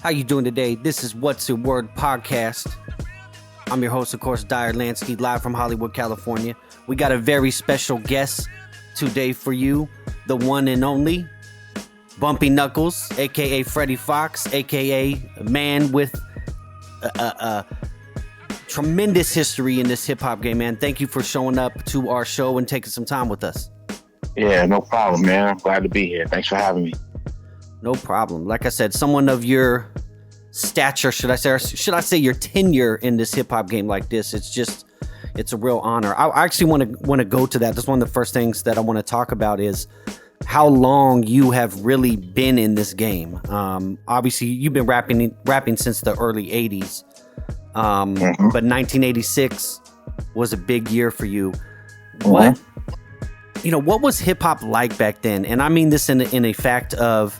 How you doing today? This is Whutz The Word Podcast. I'm your host, of course, Diar Lansky, live from Hollywood, California. We got a very special guest today for you, the one and only Bumpy Knuckles, a.k.a. Freddie Foxxx, a.k.a. a man with a tremendous history in this hip-hop game, man. Thank you for showing up to our show and taking some time with us. Yeah, no problem, man. I'm glad to be here. Thanks for having me. No problem. Like I said, someone of your stature, should I say your tenure in this hip hop game like this, it's a real honor. I actually want to go to that. That's one of the first things that I want to talk about is how long you have really been in this game. Obviously, you've been rapping since the early 80s. But 1986 was a big year for you. What was hip hop like back then? And I mean this in a fact of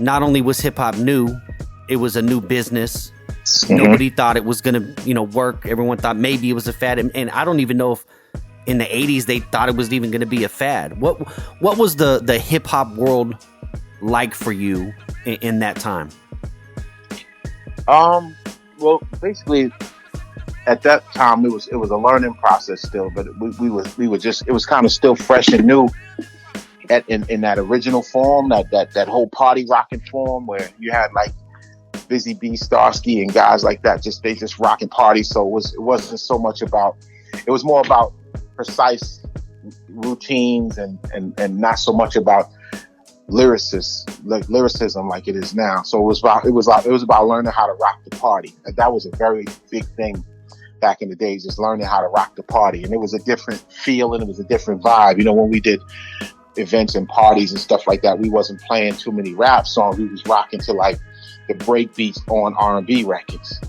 not only was hip hop new, it was a new business. Nobody thought it was going to, work. Everyone thought maybe it was a fad. And I don't even know if in the 80s they thought it was even going to be a fad. What was the hip hop world like for you in that time? Well, basically at that time it was a learning process still, but we were just, it was kind of still fresh and new. In that original form, that whole party rocking form where you had like Busy B, Starsky, and guys like that, they just rocking parties. So it wasn't so much about, it was more about precise routines and not so much about lyricism like it is now. So it was about learning how to rock the party. And that was a very big thing back in the days, just learning how to rock the party. And it was a different feel and it was a different vibe. When we did events and parties and stuff like that, we wasn't playing too many rap songs. We was rocking to like the break beats on R&B records.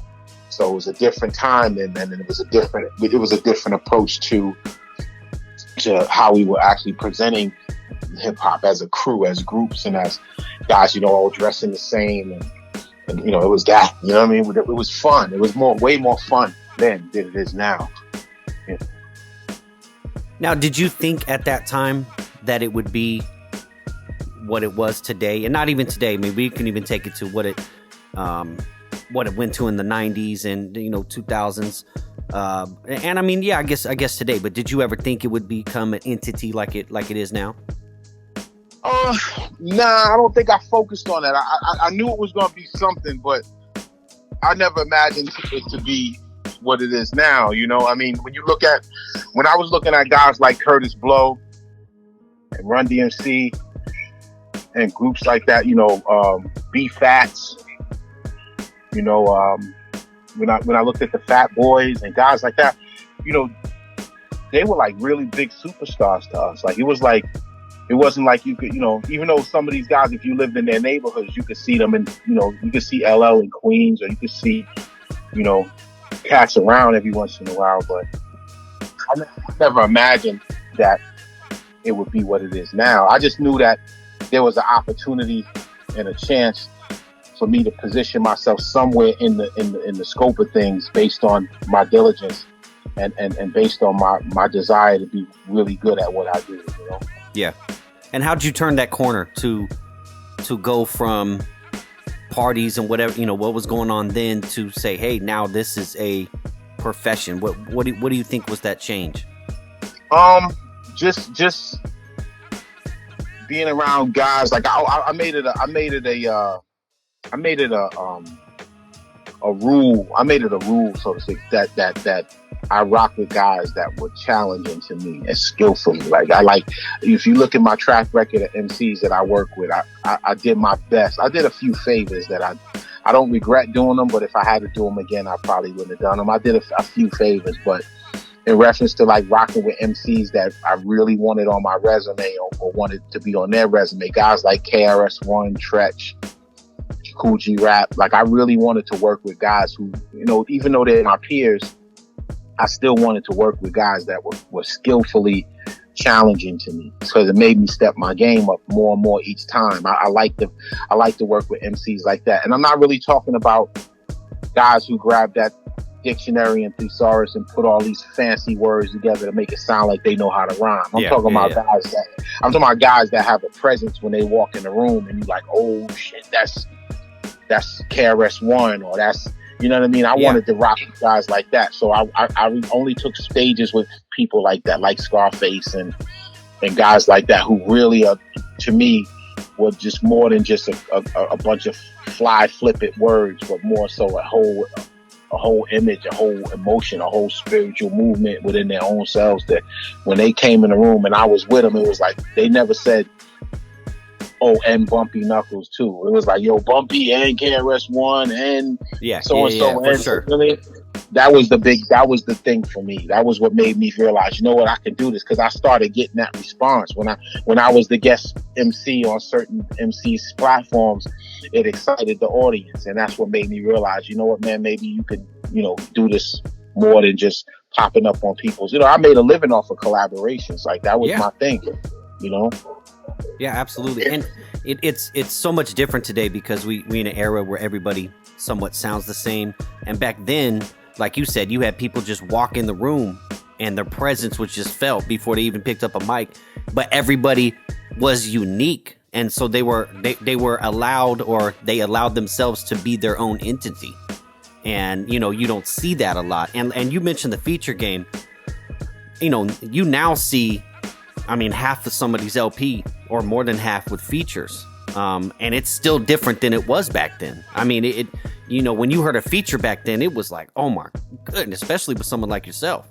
So it was a different time then, and it was a different approach to how we were actually presenting hip hop as a crew, as groups, and as guys, all dressing the same, and it was that, what I mean? It was fun. It was way more fun then than it is now. Yeah. Now, did you think at that time that it would be what it was today? And not even today. I mean, we can even take it to what it went to in the 90s and 2000s. And I mean, yeah, I guess today. But did you ever think it would become an entity like it is now? Nah, I don't think I focused on that. I knew it was going to be something, but I never imagined it to be what it is now. I mean, when I was looking at guys like Kurtis Blow and Run DMC and groups like that, B-Fats, when I looked at the Fat Boys and guys like that, they were like really big superstars to us. Like it wasn't like you could, even though some of these guys, if you lived in their neighborhoods, you could see them in, you could see LL in Queens, or you could see, cats around every once in a while, but I never imagined that it would be what it is now. I just knew that there was an opportunity and a chance for me to position myself somewhere in the scope of things based on my diligence and based on my desire to be really good at what I do. Yeah. And how'd you turn that corner to go from parties and whatever, what was going on then, to say, hey, now this is a profession? What do you think was that change? Just being around guys like I made it a rule, so to speak, that I rock with guys that were challenging to me and skillfully. If you look at my track record of MCs that I work with, I did my best. I did a few favors that I don't regret doing them, but if I had to do them again, I probably wouldn't have done them. I did a few favors, but in reference to like rocking with MCs that I really wanted on my resume or wanted to be on their resume, guys like KRS-One, Tretch, Cool G Rap, like I really wanted to work with guys who, even though they're my peers, I still wanted to work with guys that were skillfully challenging to me, because it made me step my game up more and more each time. I like to work with MCs like that. And I'm not really talking about guys who grab that dictionary and thesaurus and put all these fancy words together to make it sound like they know how to rhyme. I'm talking about guys that have a presence when they walk in the room and you're like, oh shit, that's KRS-One, or that's, you know what I mean? I wanted to rock with guys like that. So I only took stages with people like that, like Scarface and guys like that, who really are, to me, were just more than just a bunch of fly flippant words, but more so a whole image, a whole emotion, a whole spiritual movement within their own selves, that when they came in the room and I was with them, it was like they never said, oh, and Bumpy Knuckles too. It was like, yo, Bumpy and KRS-One and so and so. For sure. Really, that was the thing for me. That was what made me realize, you know what, I can do this, because I started getting that response when I was the guest MC on certain MC's platforms. It excited the audience, and that's what made me realize, you know what, man, maybe you could, you know, do this more than just popping up on people's. You know, I made a living off of collaborations. Like, that was my thing, you know. Yeah, absolutely. And it's so much different today, because we in an era where everybody somewhat sounds the same. And back then, like you said, you had people just walk in the room and their presence was just felt before they even picked up a mic. But everybody was unique. And so they were allowed, or they allowed themselves to be their own entity. And, you know, you don't see that a lot. And you mentioned the feature game. You know, you now see, I mean, half of somebody's LP, or more than half, with features. And it's still different than it was back then. I mean, it you know, when you heard a feature back then, it was like, oh my goodness, especially with someone like yourself.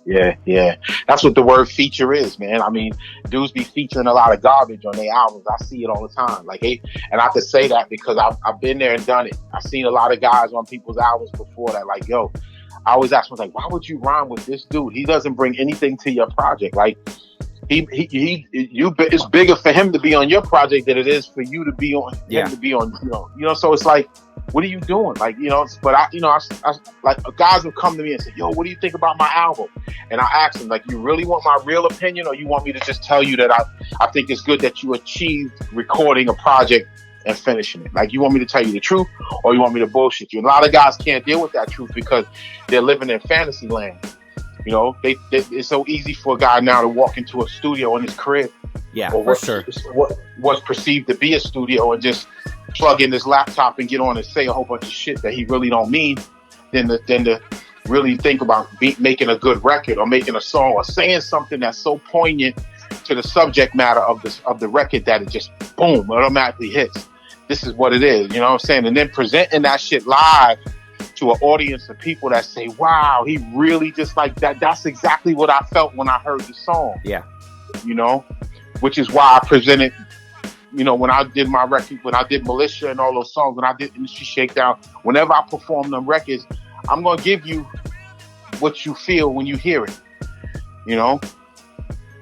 Yeah. That's what the word feature is, man. I mean, dudes be featuring a lot of garbage on their albums. I see it all the time. Like, hey, and I have to say that because I've been there and done it. I've seen a lot of guys on people's albums before that, like, yo, I always ask myself, like, why would you rhyme with this dude? He doesn't bring anything to your project. Like, it's bigger for him to be on your project than it is for you to be on him to be on, you know. So it's like, what are you doing? Like, you know, but I like, guys would come to me and say, yo, what do you think about my album? And I ask them, like, you really want my real opinion, or you want me to just tell you that I think it's good that you achieved recording a project and finishing it? Like, you want me to tell you the truth, or you want me to bullshit you? And a lot of guys can't deal with that truth because they're living in fantasy land. You know, it's so easy for a guy now to walk into a studio in his crib. Yeah, or for sure. What's perceived to be a studio, and just plug in his laptop and get on and say a whole bunch of shit that he really don't mean, than to really think about making a good record, or making a song, or saying something that's so poignant to the subject matter of the record that it just, boom, automatically hits. This is what it is, you know what I'm saying? And then presenting that shit live to an audience of people that say, wow, he really just like that. That's exactly what I felt when I heard the song. Yeah. You know, which is why I presented, you know, when I did my record, when I did Militia and all those songs, when I did Industry Shakedown, whenever I perform them records, I'm going to give you what you feel when you hear it, you know,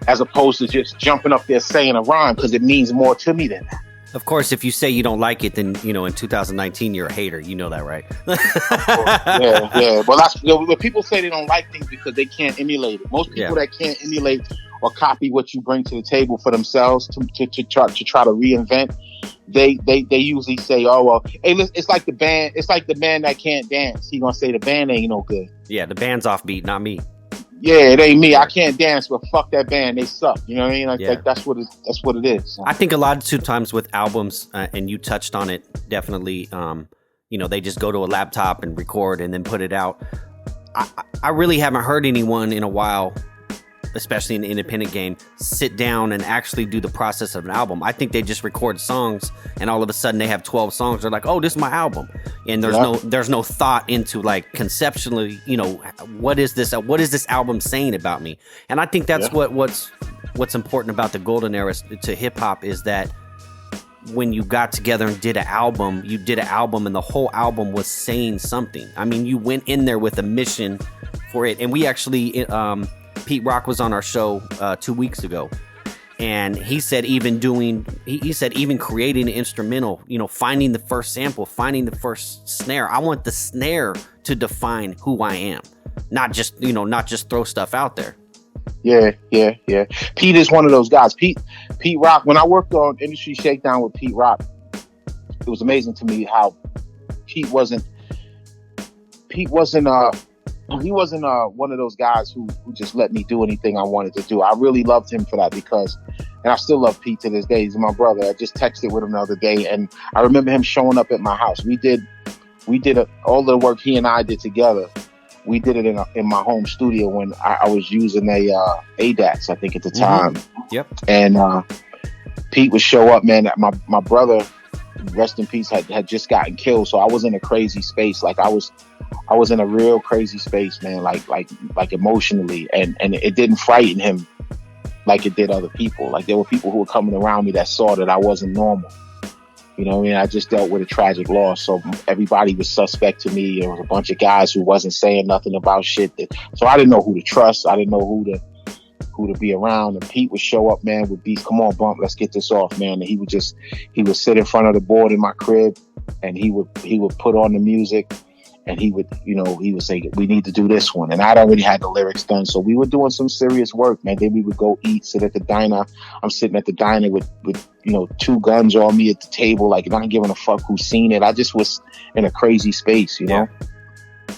as opposed to just jumping up there saying a rhyme, because it means more to me than that. Of course, if you say you don't like it, then, you know, in 2019, you're a hater. You know that, right? Yeah. Well, that's, you know, people say they don't like things because they can't emulate it. Most people that can't emulate or copy what you bring to the table for themselves to try to reinvent, they usually say, oh, well, hey, it's like the band that can't dance. He gonna say the band ain't no good. Yeah, the band's offbeat, not me. Yeah, it ain't me. I can't dance, but fuck that band. They suck. You know what I mean? Like, that's what it is. I think a lot of times with albums, and you touched on it, definitely, you know, they just go to a laptop and record and then put it out. I really haven't heard anyone in a while, especially in the independent game, sit down and actually do the process of an album. I think they just record songs, and all of a sudden they have 12 songs. They're like, oh, this is my album. And there's no thought into, like, conceptually, you know, what is this album saying about me? And I think that's what's important about the golden era to hip hop, is that when you got together and did an album, and the whole album was saying something. I mean, you went in there with a mission for it. And we actually, Pete Rock was on our show 2 weeks ago, and he said even creating an instrumental, you know, finding the first sample, finding the first snare. I want the snare to define who I am, not just throw stuff out there. Yeah. Pete is one of those guys. Pete Rock. When I worked on Industry Shakedown with Pete Rock, it was amazing to me how Pete wasn't one of those guys who just let me do anything I wanted to do. I really loved him for that, because And I still love Pete to this day. He's my brother. I just texted with him the other day, and I remember him showing up at my house. We did all the work he and I did together. We did it in my home studio when I was using a ADATs, I think at the time. Yep. And Pete would show up, man. My brother, rest in peace, had just gotten killed, so I was in a crazy space. Like I was in a real crazy space, man. Like emotionally, and it didn't frighten him like it did other people. Like there were people who were coming around me that saw that I wasn't normal. You know what I mean? I just dealt with a tragic loss, so everybody was suspect to me. There was a bunch of guys who wasn't saying nothing about shit. So I didn't know who to trust. I didn't know who to be around. And Pete would show up, man, with beats. Come on, Bump, let's get this off, man. And he would sit in front of the board in my crib, and he would put on the music, and he would say, we need to do this one. And I'd already had the lyrics done, so we were doing some serious work, man. Then we would go eat, sit at the diner. I'm sitting at the diner with two guns on me at the table, like not giving a fuck who's seen it. I just was in a crazy space, you know.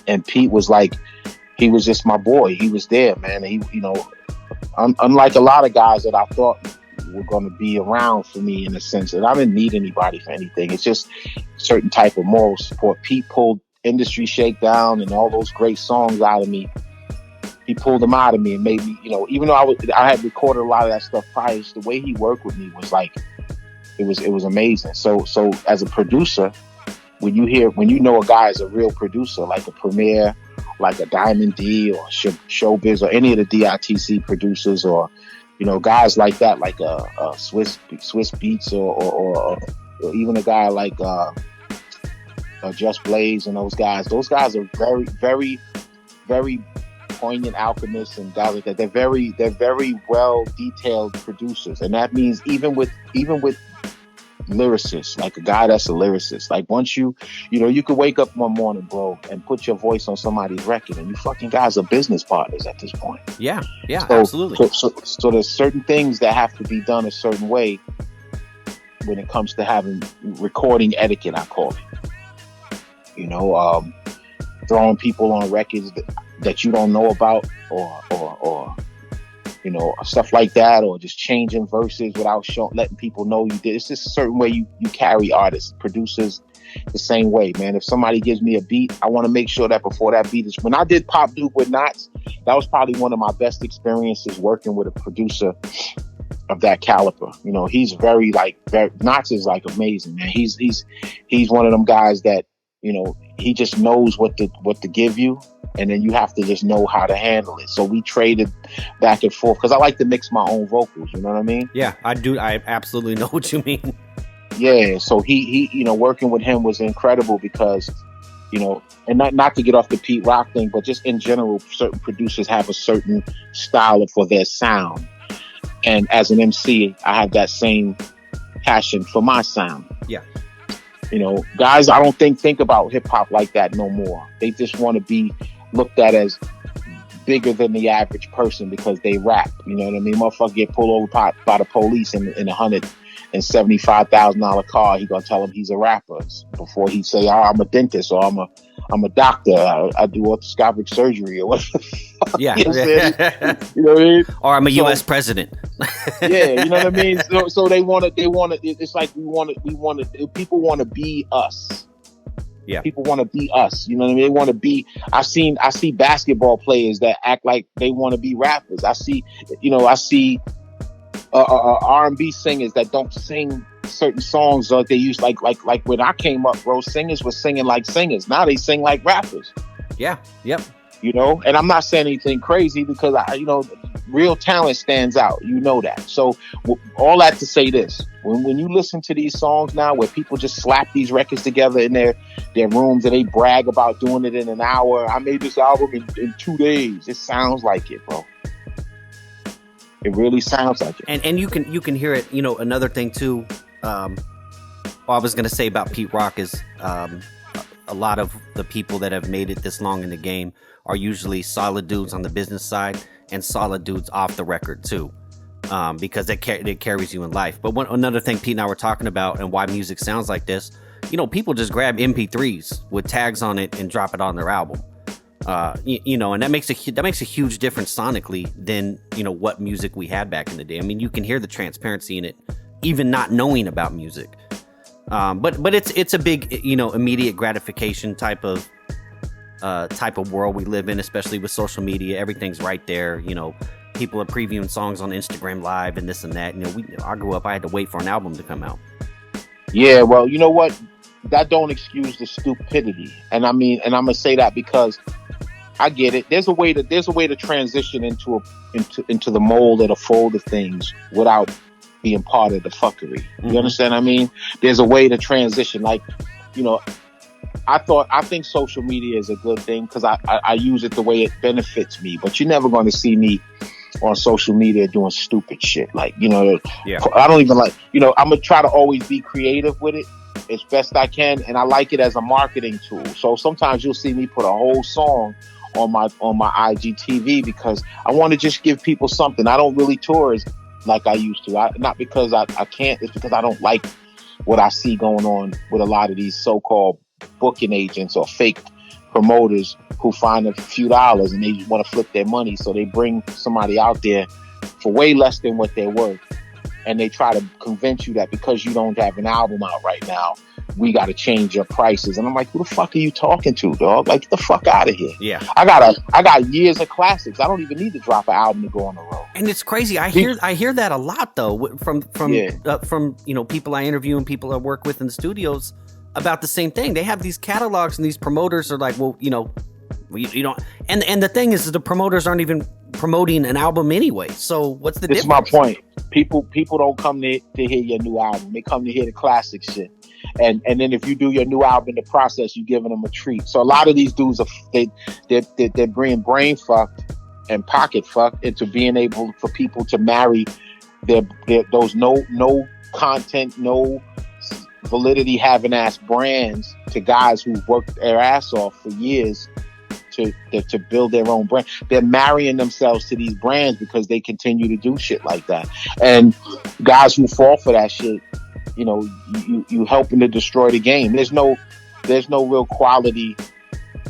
And Pete was like, he was just my boy. He was there, man. And he, unlike a lot of guys that I thought were going to be around for me, in the sense that I didn't need anybody for anything. It's just a certain type of moral support. Pete pulled Industry Shakedown and all those great songs out of me. He pulled them out of me and made me, even though I had recorded a lot of that stuff prior, the way he worked with me was like, it was amazing. So as a producer, when you know a guy is a real producer, like a Premier, like a Diamond D or Showbiz or any of the DITC producers, or guys like that, like a Swiss Beats or even a guy like Just Blaze and those guys are very, very, very poignant alchemists and guys like that. They're very well detailed producers, and that means even with lyricists, like a guy that's a lyricist, like once you could wake up one morning, bro, and put your voice on somebody's record, and you fucking guys are business partners at this point. Yeah, absolutely. So there's certain things that have to be done a certain way when it comes to having recording etiquette, I call it. Throwing people on records that you don't know about, or stuff like that, or just changing verses without letting people know you did. It's just a certain way you carry artists, producers, the same way, man. If somebody gives me a beat, I want to make sure that before that beat is. When I did Pop Duke with Knots, that was probably one of my best experiences working with a producer of that caliber. He's very Knots is like amazing, man. He's one of them guys that he just knows what to give you, and then you have to just know how to handle it. So we traded back and forth, because I like to mix my own vocals, you know what I mean? Yeah, I do. I absolutely know what you mean. Yeah, so he working with him was incredible, because and not to get off the Pete Rock thing, but just in general, certain producers have a certain style for their sound, and as an MC, I have that same passion for my sound. Yeah. Guys, I don't think about hip hop like that no more. They just want to be looked at as bigger than the average person because they rap. You know what I mean? Motherfucker get pulled over by the police in $175,000 car. He gonna tell him he's a rapper before he say, "Oh, I'm a dentist," or "I'm a doctor. I do orthoscopic surgery," or whatever. Yeah. You know what I mean? Or I'm a U.S. president. Yeah, you know what I mean? So they want to, it's like people want to be us. Yeah. People want to be us. You know what I mean? They want to be, I see basketball players that act like they want to be rappers. I see R&B singers that don't sing certain songs like they used, like when I came up, bro, singers were singing like singers. Now they sing like rappers. Yeah. Yep. And I'm not saying anything crazy, because real talent stands out. That. So all that to say this, when you listen to these songs now, where people just slap these records together in their rooms and they brag about doing it in an hour. I made this album in 2 days. It sounds like it, bro. It really sounds like it. And you can hear it. Another thing too, I was going to say about Pete Rock is a lot of the people that have made it this long in the game are usually solid dudes on the business side and solid dudes off the record too, because it carries you in life. But another thing Pete and I were talking about, and why music sounds like this, people just grab MP3s with tags on it and drop it on their album. You know, and that makes a huge difference sonically than, you know, what music we had back in the day. I mean, you can hear the transparency in it, even not knowing about music. But it's a big, you know, immediate gratification type of world we live in, especially with social media. Everything's right there. You know, people are previewing songs on Instagram Live and this and that. You know, I grew up, I had to wait for an album to come out. Yeah, well, you know what? That don't excuse the stupidity. And I mean, and I'm gonna say that because I get it. There's a way to transition into the mold or the fold of things without being part of the fuckery. You understand what I mean? There's a way to transition. Like, you know, I think social media is a good thing because I use it the way it benefits me. But you're never going to see me on social media doing stupid shit. Like, you know, I don't even like, you know, I'm going to try to always be creative with it as best I can. And I like it as a marketing tool. So sometimes you'll see me put a whole song on my IGTV because I want to just give people something. I don't really tour like I used to. Not because I can't, it's because I don't like what I see going on with a lot of these so-called booking agents or fake promoters who find a few dollars and they just want to flip their money. So they bring somebody out there for way less than what they're worth. And they try to convince you that because you don't have an album out right now, we got to change your prices. And I'm like, who the fuck are you talking to, dog? Like, get the fuck out of here. Yeah. I got years of classics. I don't even need to drop an album to go on the road. And it's crazy. I hear that a lot though from you know, people I interview and people I work with in the studios about the same thing. They have these catalogs and these promoters are like, well, you know, you don't. And the thing is, the promoters aren't even promoting an album anyway. So what's the difference? This is my point. People don't come to hear your new album. They come to hear the classic shit. And then if you do your new album in the process, you're giving them a treat. So a lot of these dudes they're bringing brain fucked and pocket fucked into being able for people to marry those no content, no validity having ass brands to guys who worked their ass off for years to build their own brand. They're marrying themselves to these brands because they continue to do shit like that. And guys who fall for that shit, you know, you helping to destroy the game. There's no real quality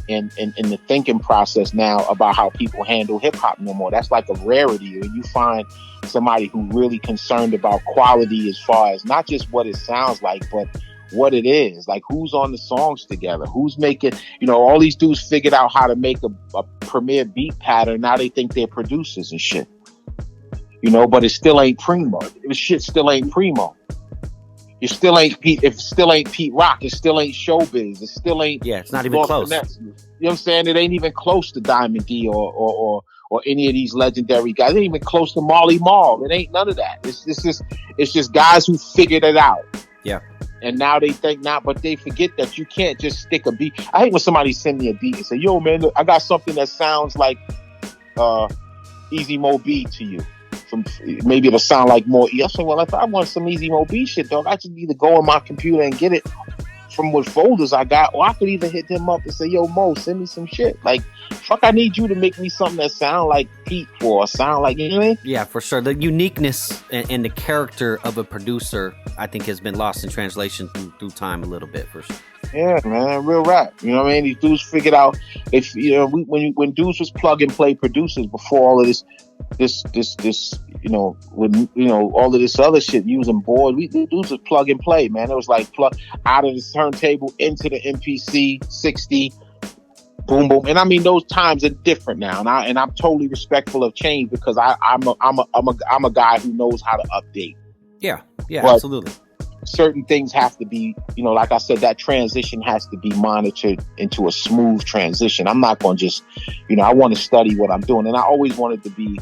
in the thinking process now about how people handle hip hop no more. That's like a rarity when you find somebody who really concerned about quality as far as not just what it sounds like, but what it is. Like, who's on the songs together, who's making, you know, all these dudes figured out how to make a premier beat pattern. Now they think they're producers and shit, you know, but it still ain't primo. This shit still ain't primo. It still ain't Pete. If it still ain't Pete Rock, it still ain't Showbiz. It still ain't. Yeah, it's not even close. Finesse. You know what I'm saying? It ain't even close to Diamond D or any of these legendary guys. It ain't even close to Marley Marl. It ain't none of that. It's just guys who figured it out. Yeah. And now they think not, but they forget that you can't just stick a beat. I hate when somebody send me a beat and say, "Yo, man, look, I got something that sounds like Easy Mo B to you." Maybe it'll sound like more. I say, well, if I want some Easy Mo B shit, dog, I just need to go on my computer and get it from what folders I got, or I could even hit them up and say, "Yo, Mo, send me some shit." Like, fuck, I need you to make me something that sound like Pete or sound like, you know what I mean? Yeah, for sure. The uniqueness and the character of a producer, I think, has been lost in translation through time a little bit, for sure. Yeah, man, real rap. You know what I mean? These dudes figured out if you know when dudes was plug and play producers before all of this, you know, when you know all of this other shit using boards, the dudes was plug and play, man. It was like plug out of the turntable into the MPC 60, boom boom. And I mean, those times are different now, and I'm totally respectful of change because I'm a guy who knows how to update. Yeah, but absolutely. Certain things have to be, you know, like I said, that transition has to be monitored into a smooth transition. I'm not going to just, you know, I want to study what I'm doing. And I always wanted to be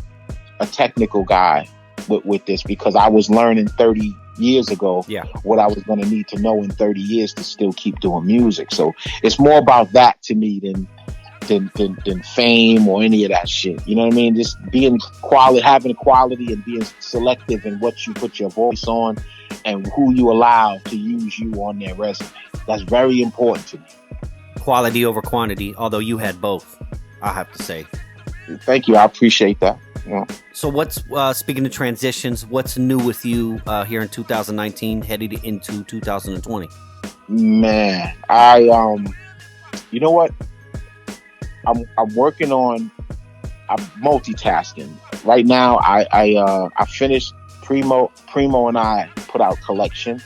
a technical guy with this because I was learning 30 years ago what I was going to need to know in 30 years to still keep doing music. So it's more about that to me than fame or any of that shit. You know what I mean? Just being having quality and being selective in what you put your voice on and who you allow to use you on their resume. That's very important to me. Quality over quantity, although you had both, I have to say. Thank you. I appreciate that. Yeah. So what's, speaking of transitions, what's new with you here in 2019 headed into 2020? Man, you know what? I'm working on. I'm multitasking right now. I finished Primo and I put out Collection,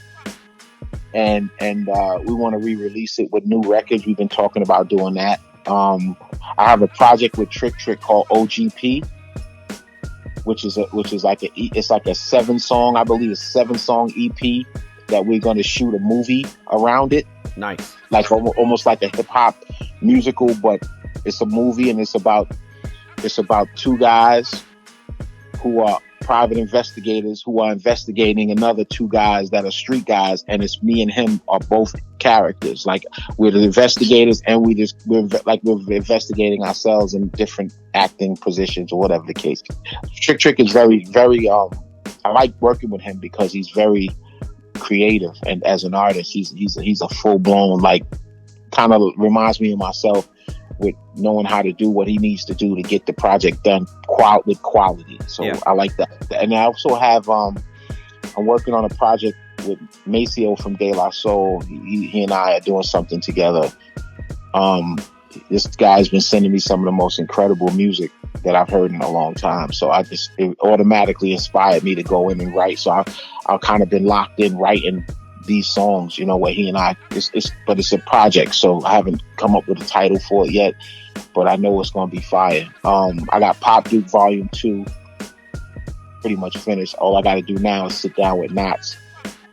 and we want to re-release it with new records. We've been talking about doing that. I have a project with Trick called OGP, which is like it's like a 7-song, I believe, a 7-song EP that we're going to shoot a movie around it. Nice, like almost like a hip hop musical, but it's a movie, and it's about 2 guys who are private investigators who are investigating another 2 guys that are street guys, and it's me and him are both characters. Like, we're the investigators, and we're investigating ourselves in different acting positions or whatever the case. Trick is very, very I like working with him because he's very creative, and as an artist he's a full-blown, like, kind of reminds me of myself, with knowing how to do what he needs to do to get the project done with quality. So yeah. I like that. And I also have, I'm working on a project with Maceo from De La Soul. He and I are doing something together. This guy's been sending me some of the most incredible music that I've heard in a long time. So it automatically inspired me to go in and write. So I've kind of been locked in writing these songs, where he and I, but it's a project, so I haven't come up with a title for it yet, but I know it's going to be fire. I got Pop Duke Volume 2 pretty much finished. All I got to do now is sit down with Knots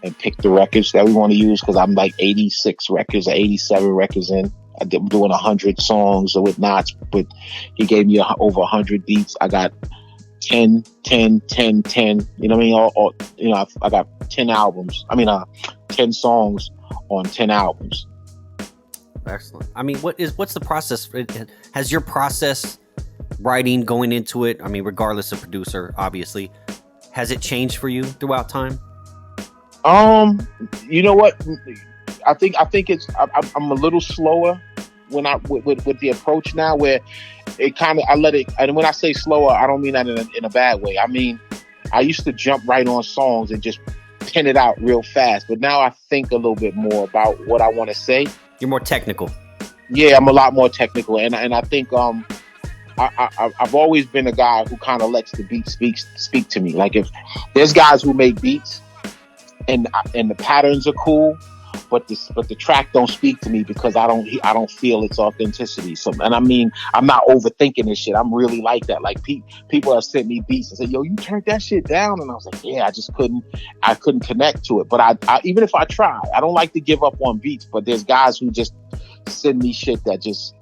and pick the records that we want to use, because I'm like 86 records or 87 records in. I'm doing 100 songs with Knots, but he gave me over 100 beats. I got 10, 10, 10, 10, you know what I mean? I got 10 albums. 10 songs on 10 albums. Excellent. I mean, what's the process? Has your process writing going into it, regardless of producer, obviously, has it changed for you throughout time? You know what? I think it's, I'm a little slower when with the approach now, where it kind of, I let it, and when I say slower, I don't mean that in a bad way. I mean, I used to jump right on songs and just pin it out real fast, but now I think a little bit more about what I want to say. You're more technical. Yeah, I'm a lot more technical, and I think I've always been a guy who kind of lets the beat speak to me. Like, if there's guys who make beats and the patterns are cool, but the track don't speak to me because I don't feel its authenticity. So, and I'm not overthinking this shit. I'm really like that. Like, people have sent me beats and said, "Yo, you turned that shit down," and I was like, "Yeah, I couldn't connect to it." But I even if I try, I don't like to give up on beats. But there's guys who just send me shit that just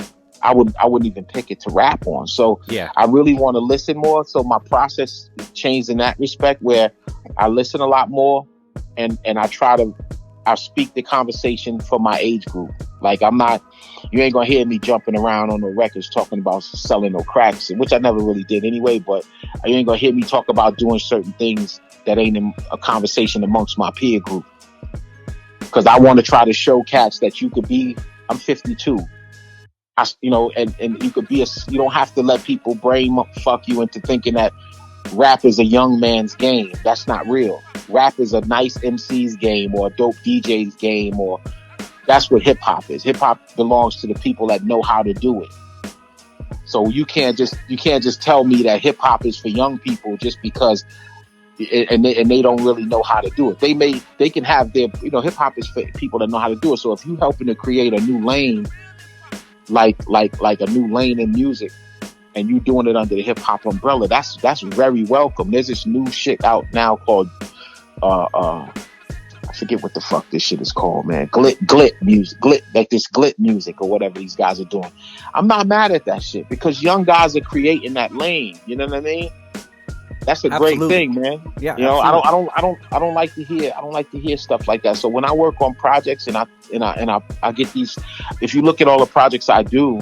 I wouldn't even pick it to rap on. So yeah, I really want to listen more. So my process changed in that respect, where I listen a lot more, and I speak the conversation for my age group. Like, you ain't gonna hear me jumping around on the records talking about selling no cracks, which I never really did anyway, but you ain't gonna hear me talk about doing certain things that ain't in a conversation amongst my peer group. Because I want to try to show cats that you could be, I'm 52. And you could be you don't have to let people brain fuck you into thinking that rap is a young man's game. That's not real. Rap is a nice MC's game, or a dope DJ's game, or that's what hip hop is. Hip hop belongs to the people that know how to do it. So you can't just tell me that hip hop is for young people just because, and they don't really know how to do it. They can have their, hip hop is for people that know how to do it. So if you helping to create a new lane, like a new lane in music, and you doing it under the hip hop umbrella, that's very welcome. There's this new shit out now called I forget what the fuck this shit is called, man. Glit music, like this glit music or whatever these guys are doing. I'm not mad at that shit because young guys are creating that lane. You know what I mean? That's a great thing, man. Yeah, I don't like to hear stuff like that. So when I work on projects and I get these, if you look at all the projects I do,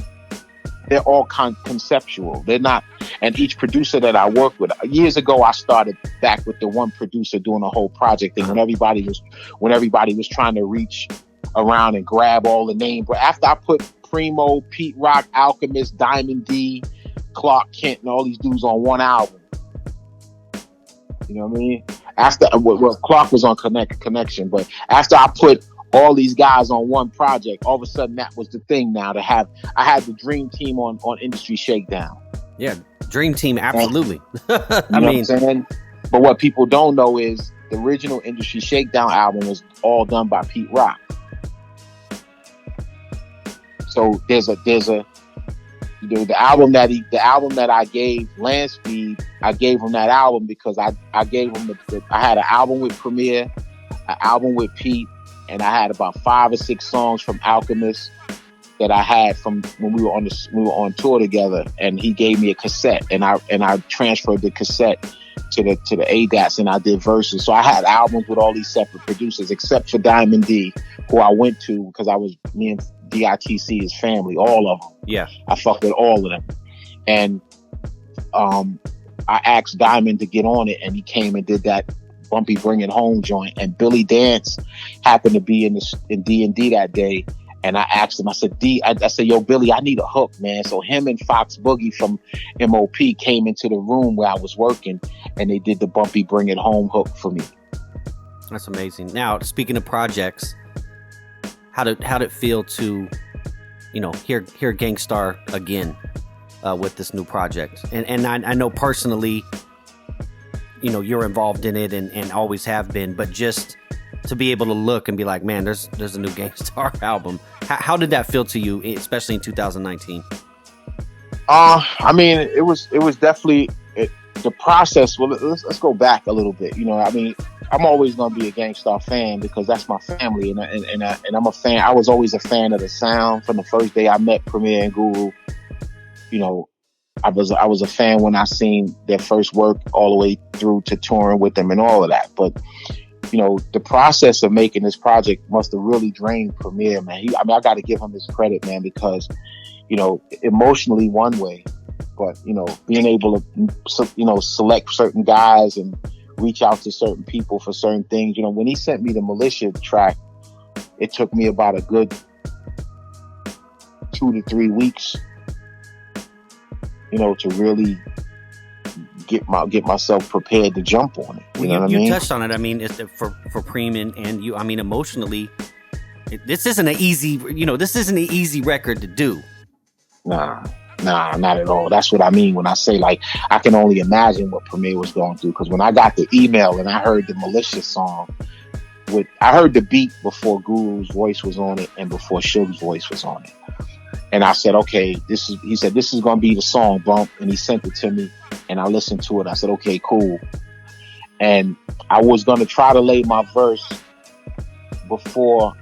they're all conceptual. They're not, and each producer that I work with, years ago, I started back with the one producer doing a whole project, and when everybody was trying to reach around and grab all the names. But after I put Primo, Pete Rock, Alchemist, Diamond D, Clark Kent, and all these dudes on one album, you know what I mean? After Clark was on Connection, but after I put all these guys on one project. All of a sudden, that was the thing now to have. I had the dream team on Industry Shakedown. Yeah, dream team, absolutely. What I'm saying? But what people don't know is the original Industry Shakedown album was all done by Pete Rock. So there's a the album that I gave Lansky, I gave him that album because I gave him I had an album with Premier, an album with Pete, and I had about 5 or 6 songs from Alchemist that I had from when we were on tour together, and he gave me a cassette, and I transferred the cassette to the ADATs, and I did verses. So I had albums with all these separate producers, except for Diamond D, who I went to because me and DITC is family, all of them. Yeah, I fucked with all of them, and I asked Diamond to get on it, and he came and did that Bumpy Bring It Home joint. And Billy Dance happened to be in D&D that day. And I asked him, I said, I said, yo, Billy, I need a hook, man. So him and Fox Boogie from MOP came into the room where I was working, and they did the Bumpy Bring It Home hook for me. That's amazing. Now, speaking of projects, how did it feel to, hear Gang Starr again with this new project? And I know personally, you're involved in it and always have been, but just to be able to look and be like, man, there's a new Gang Starr album. How did that feel to you, especially in 2019? I mean, it was definitely the process. Well, let's go back a little bit. I mean, I'm always gonna be a Gang Starr fan because that's my family, and I'm a fan. I was always a fan of the sound from the first day I met Premier and Guru. I was a fan when I seen their first work all the way through to touring with them and all of that. But the process of making this project must have really drained Premier, man. I got to give him his credit, man, because, emotionally one way, but, being able to, select certain guys and reach out to certain people for certain things. When he sent me the Militia track, it took me about a good 2 to 3 weeks, to really get myself prepared to jump on it. You know what I mean? You touched on it. I mean, it's for Preman and you. I mean, emotionally, this isn't an easy. This isn't an easy record to do. Nah, not at all. That's what I mean when I say, like, I can only imagine what Premier was going through. Because when I got the email and I heard the Militia song, I heard the beat before Guru's voice was on it and before Suge's voice was on it. And I said, okay, he said, this is going to be the song, Bump. And he sent it to me and I listened to it. I said, okay, cool. And I was going to try to lay my verse before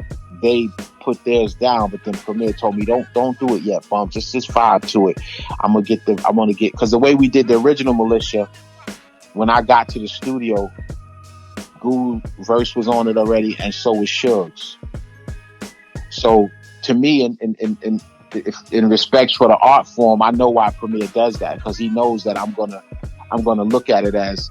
they put theirs down. But then Premier told me, don't do it yet, Bump. Just vibe to it. Because the way we did the original Militia, when I got to the studio, Guru's verse was on it already. And so was Suge's. So to me, in respect for the art form, I know why Premier does that, because he knows that I'm gonna look at it as,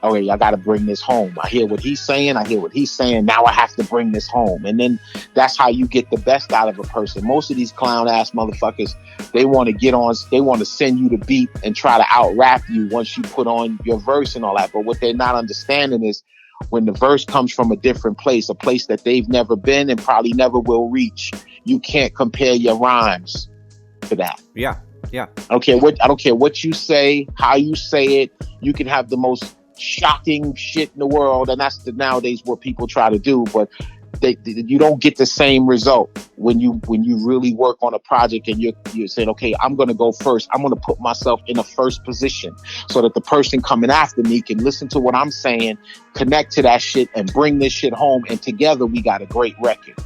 okay, I got to bring this home. I hear what he's saying. Now I have to bring this home, and then that's how you get the best out of a person. Most of these clown ass motherfuckers, they want to get on. They want to send you the beat and try to out rap you once you put on your verse and all that. But what they're not understanding is, when the verse comes from a different place, a place that they've never been and probably never will reach, you can't compare your rhymes to that. Yeah. I don't care what you say, how you say it. You can have the most shocking shit in the world, and that's nowadays what people try to do. But you don't get the same result when you really work on a project and you're saying, okay, I'm going to go first. I'm going to put myself in a first position so that the person coming after me can listen to what I'm saying, connect to that shit, and bring this shit home. And together we got a great record.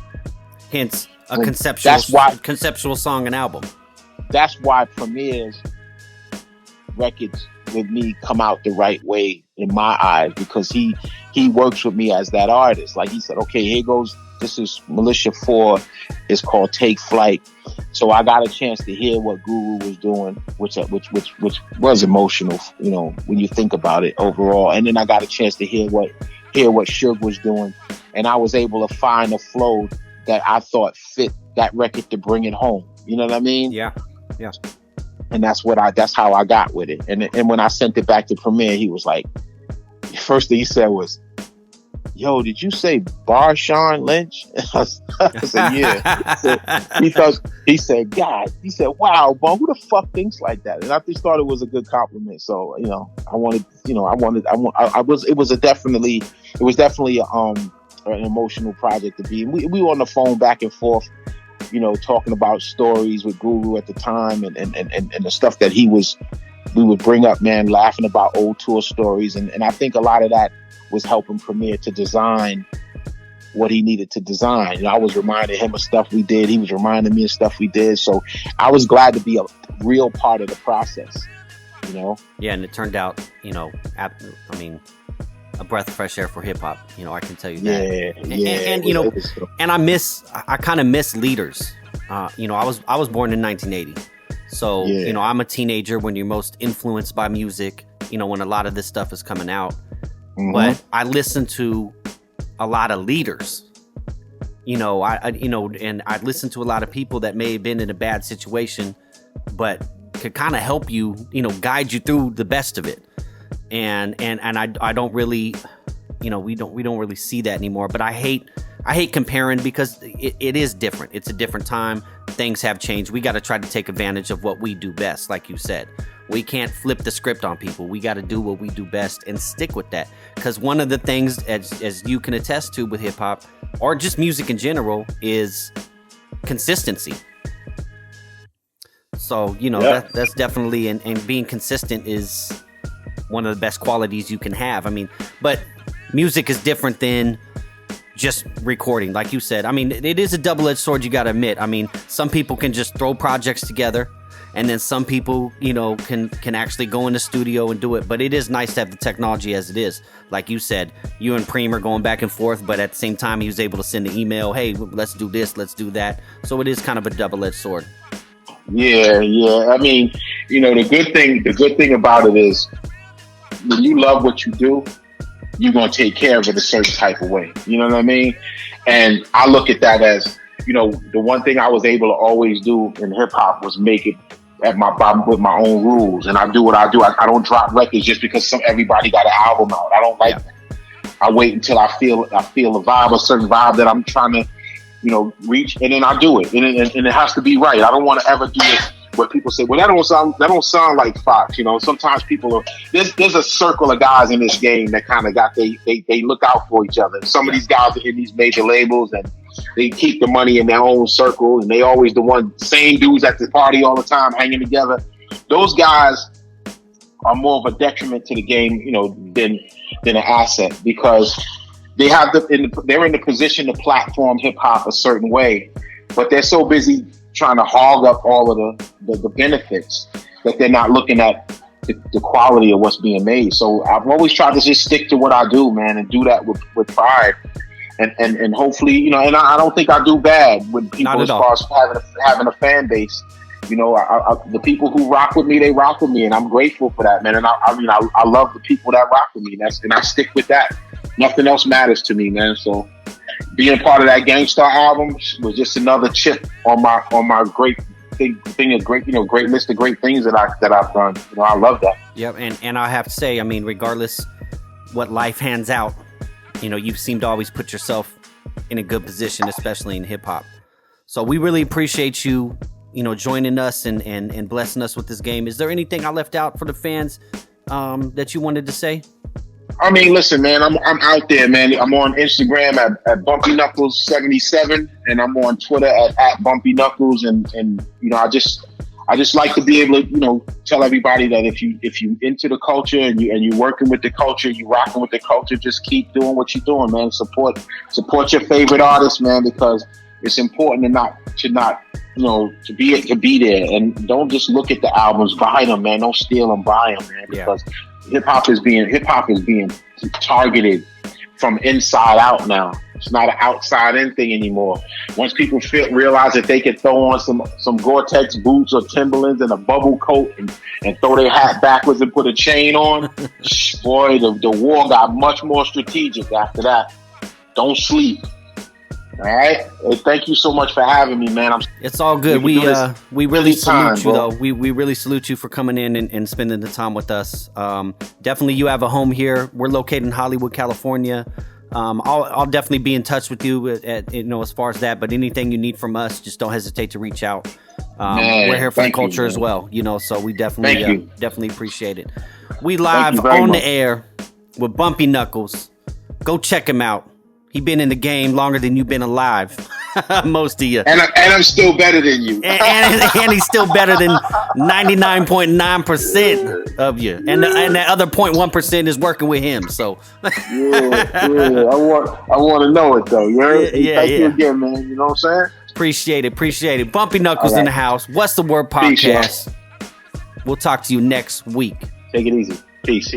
Hence a conceptual song and album. That's why Premier's records with me come out the right way in my eyes, because he works with me as that artist. Like he said, okay, here goes, this is Militia 4, it's called Take Flight. So I got a chance to hear what Guru was doing, which was emotional, when you think about it overall. And then I got a chance to hear what Suge was doing, and I was able to find a flow that I thought fit that record to bring it home. You know what I mean? Yeah. And that's how I got with it. And when I sent it back to Premier, he was like, first thing he said was, yo, did you say Marshawn Lynch? I said, yeah. He said, God, he said, wow, Bum, who the fuck thinks like that? And I just thought it was a good compliment. So, you know, it was definitely an emotional project to be. And we were on the phone back and forth, you know, talking about stories with Guru at the time and the stuff that we would bring up, man, laughing about old tour stories. And I think a lot of that was helping Premier to design what he needed to design. You know, I was reminding him of stuff we did. He was reminding me of stuff we did. So I was glad to be a real part of the process, you know? Yeah, and it turned out, you know, I mean, a breath of fresh air for hip hop. You know, I can tell you that. Yeah. And you know, and I kind of miss leaders. You know, I was born in 1980. So, you know, I'm a teenager when you're most influenced by music, you know, when a lot of this stuff is coming out. Mm-hmm. But I listen to a lot of leaders, you know, and I listen to a lot of people that may have been in a bad situation, but could kind of help you, you know, guide you through the best of it. And I don't really, you know, we don't really see that anymore. But I hate comparing because it is different. It's a different time. Things have changed. We got to try to take advantage of what we do best, like you said. We can't flip the script on people. We got to do what we do best and stick with that. Because one of the things, as you can attest to with hip hop, or just music in general, is consistency. So, you know, that's definitely, and being consistent is one of the best qualities you can have. I mean, but music is different than just recording, like you said. I mean, it is a double-edged sword, you got to admit. I mean, some people can just throw projects together, and then some people, you know, can actually go in the studio and do it. But it is nice to have the technology as it is. Like you said, you and Preman going back and forth, but at the same time, he was able to send an email, hey, let's do this, let's do that. So it is kind of a double-edged sword. Yeah. I mean, you know, the good thing about it is when you love what you do, you're going to take care of it a certain type of way. You know what I mean? And I look at that as, you know, the one thing I was able to always do in hip hop was make it with my own rules. And I do what I do. I don't drop records just because everybody got an album out. I don't like that. I wait until I feel a vibe, a certain vibe that I'm trying to, you know, reach, and then I do it. And it has to be right. I don't want to ever do it where people say, well, that don't sound like Fox. You know, sometimes people there's a circle of guys in this game that kind of got they look out for each other. Some of these guys are in these major labels and they keep the money in their own circle, and they always the same dudes at the party all the time hanging together. Those guys are more of a detriment to the game, you know, than an asset, because they have they're in the position to platform hip hop a certain way, but they're so busy trying to hog up all of the benefits that they're not looking at the quality of what's being made. So I've always tried to just stick to what I do, man, and do that with pride. And hopefully, you know, and I don't think I do bad with people as far as having a fan base. You know, the people who rock with me, they rock with me, and I'm grateful for that, man. And I love the people that rock with me, and I stick with that. Nothing else matters to me, man. So being part of that Gang Starr album was just another chip on my great thing of great, you know, great list of great things that I've done. You know, I love that. Yep, and I have to say, I mean, regardless what life hands out, you know, you seem to always put yourself in a good position, especially in hip hop. So we really appreciate you, you know, joining us and blessing us with this game. Is there anything I left out for the fans that you wanted to say? I mean, listen, man, I'm out there, man. I'm on Instagram at Bumpy Knuckles 77, and I'm on Twitter at Bumpy Knuckles, and you know, I just like to be able to, you know, tell everybody that if you into the culture and you working with the culture, you rocking with the culture, just keep doing what you're doing, man. Support your favorite artists, man, because it's important to not you know, to be there, and don't just look at the albums, buy them, man. Don't steal them, buy them, man, because hip hop is being targeted from inside out now. It's not an outside in thing anymore. Once people realize that they can throw on some Gore-Tex boots or Timberlands and a bubble coat and throw their hat backwards and put a chain on, boy, the war got much more strategic after that. Don't sleep. All right. Hey, thank you so much for having me, man. It's all good. We really salute you, though. We really salute you for coming in and spending the time with us. Definitely, you have a home here. We're located in Hollywood, California. I'll definitely be in touch with you as far as that. But anything you need from us, just don't hesitate to reach out. We're here for the culture as well, so we definitely appreciate it. We live on the air with Bumpy Knuckles. Go check him out. He been in the game longer than you've been alive. Most of you. And I'm still better than you. and he's still better than 99.9% of you. And that other 0.1% is working with him. So yeah. I want to know it though. Thank you again, man. You know what I'm saying? Appreciate it. Bumpy Knuckles in the house. What's the Word Podcast? Peace, we'll talk to you next week. Take it easy. Peace.